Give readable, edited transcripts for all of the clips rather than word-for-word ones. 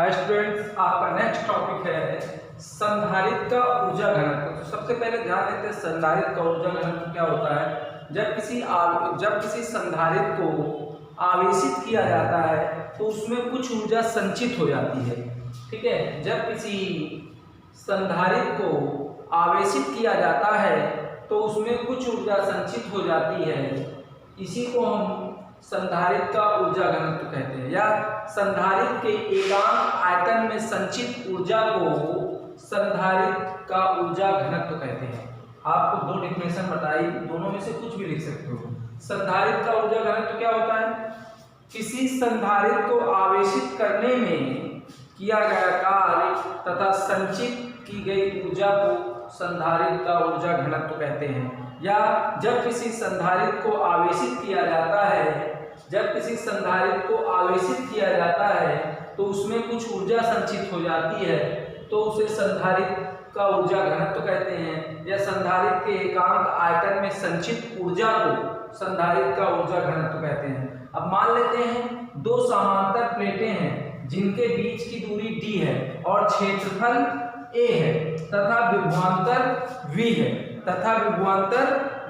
Hi students, आपका next topic है संधारित्र का ऊर्जा घनत्व। तो सबसे पहले ध्यान देते हैं संधारित्र का ऊर्जा घनत्व क्या होता है। जब किसी संधारित्र को आवेशित किया जाता है तो उसमें कुछ ऊर्जा संचित हो जाती है। ठीक है, जब किसी संधारित्र को आवेशित किया जाता है तो उसमें कुछ ऊर्जा संचित हो जाती है। इसी को हम संधारित्र का ऊर्जा घनत्व कहते हैं, या संधारित्र के एकांक आयतन में संचित ऊर्जा को संधारित्र का ऊर्जा घनत्व कहते हैं। आपको दो डेफिनेशन बताई, दोनों में से कुछ भी लिख सकते हो। संधारित्र का ऊर्जा घनत्व क्या होता है? किसी संधारित्र को आवेशित करने में किया गया कार्य तथा संचित की गई ऊर्जा को संधारित्र का ऊर्जा घनत्व कहते हैं। या जब किसी संधारित्र को आवेशित किया जाता है, तो उसमें कुछ ऊर्जा संचित हो जाती है तो उसे संधारित्र का ऊर्जा घनत्व कहते हैं। या संधारित्र के एकांक आयतन में संचित ऊर्जा को संधारित्र का ऊर्जा घनत्व कहते हैं। अब मान लेते हैं दो समांतर प्लेटें हैं जिनके बीच की दूरी d है और क्षेत्रफल a है तथा विभवांतर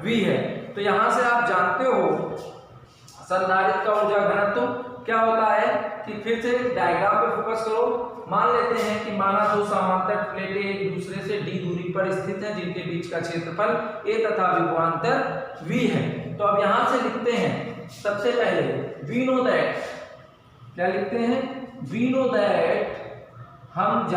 v है। तो यहां से आप जानते हो संधारित्र का ऊर्जा घनत्व क्या होता है कि फिर से डायग्राम पे फोकस करो। मान लेते हैं कि माना दो समांतर प्लेटें एक दूसरे से d दूरी पर स्थित हैं जिनके बीच का क्षेत्रफल a तथा विभवांतर v है। तो अब यहां से लिखते हैं सबसे पहले वी नो दैट, क्या लिखते हैं? वी नो दैट हम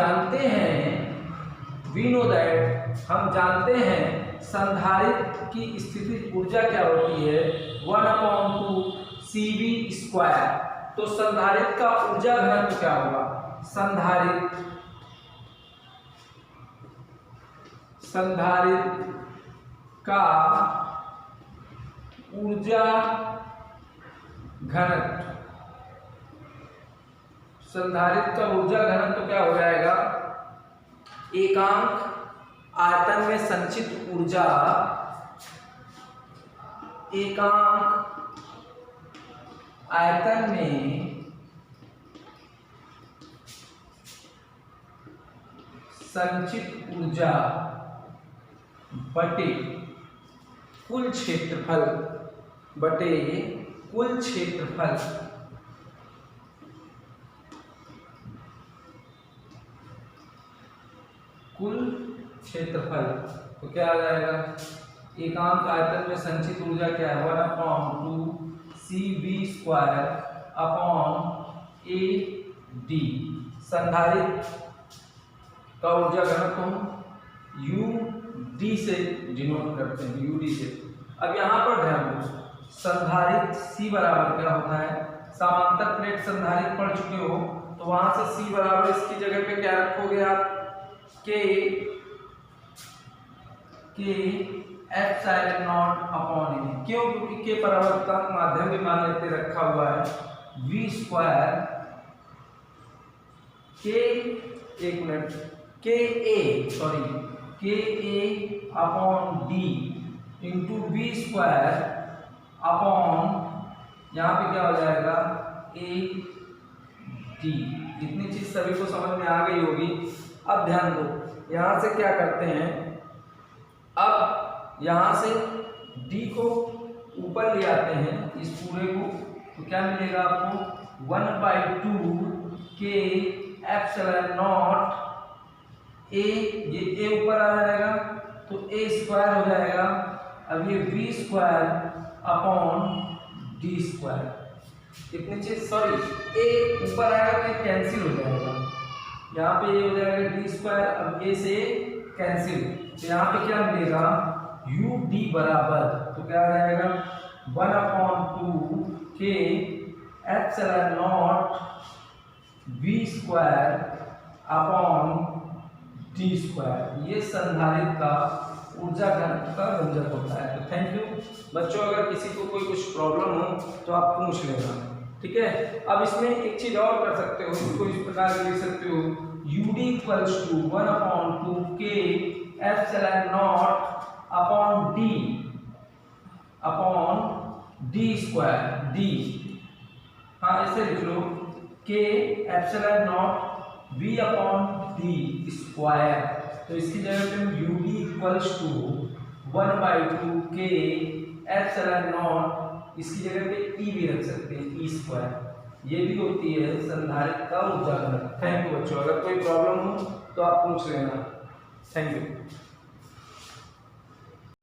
जानते हैं संधारित्र की स्थितिज ऊर्जा क्या होती है, 1/2 CV²। तो संधारित्र का ऊर्जा घनत्व क्या होगा? संधारित्र का ऊर्जा घनत्व, संधारित्र का ऊर्जा घनत्व क्या हो जाएगा? एकांक आयतन में संचित ऊर्जा, एकांक आयतन में संचित ऊर्जा बटे कुल क्षेत्रफल, तो क्या आ जाएगा? एकांक आयतन में संचित ऊर्जा क्या है? 1/2 CV² AD। संधारित्र का ऊर्जा घनत्व हम UD से डिनोट करते हैं, UD से। अब यहाँ पर ध्यान दो, संधारित्र C बराबर क्या होता है? समांतर प्लेट संधारित्र पढ़ चुके हो तो वहां से C बराबर इसकी जगह पे क्या रखोगे आप? K ε0/A। क्यों? क्योंकि K परावर्तक माध्यम भी मान लेते रखा हुआ है। V², KA/D into V² upon, यहाँ पे क्या हो जाएगा? AD। इतनी चीज सभी को समझ में आ गई होगी। अब ध्यान दो, यहां से क्या करते हैं, अब यहां से D को ऊपर ले आते हैं इस पूरे को, तो क्या मिलेगा आपको? 1/2 K ε0 A, ये A ऊपर आ जाएगा तो A² हो जाएगा। अब ये V² अपॉन D²। इतनी चीज, सॉरी, A ऊपर आएगा तो ये कैंसिल हो जाएगा, यहाँ पे ये हो जाएगा D²। अब A से कैंसिल, तो यहाँ पे क्या मिलेगा? UD बराबर, तो क्या आ जाएगा? 1/2 K ε0 V² अपॉन D²। ये संधारित्र का ऊर्जा घनत्व का व्यंजक होता है। तो थैंक यू बच्चों, अगर किसी को कोई कुछ प्रॉब्लम हो तो आप पूछ लेना, ठीक है। अब इसमें एक चीज और कर सकते हो, इसको इस प्रकार लिख सकते हो, UD = 1/2 K ε0 अपॉन D²। हाँ, ऐसे लिख लो, K ε0 V upon D square, तो इसकी जगह पे हम UV equals to 1/2 K epsilon naught, इसकी जगह पे E भी रख सकते हैं, E स्क्वायर। ये भी होती है संधारित्र का ऊर्जा घनत्व। थैंक यू बच्चों, अगर कोई प्रॉब्लम हो तो आप पूछ लेना। Thank you.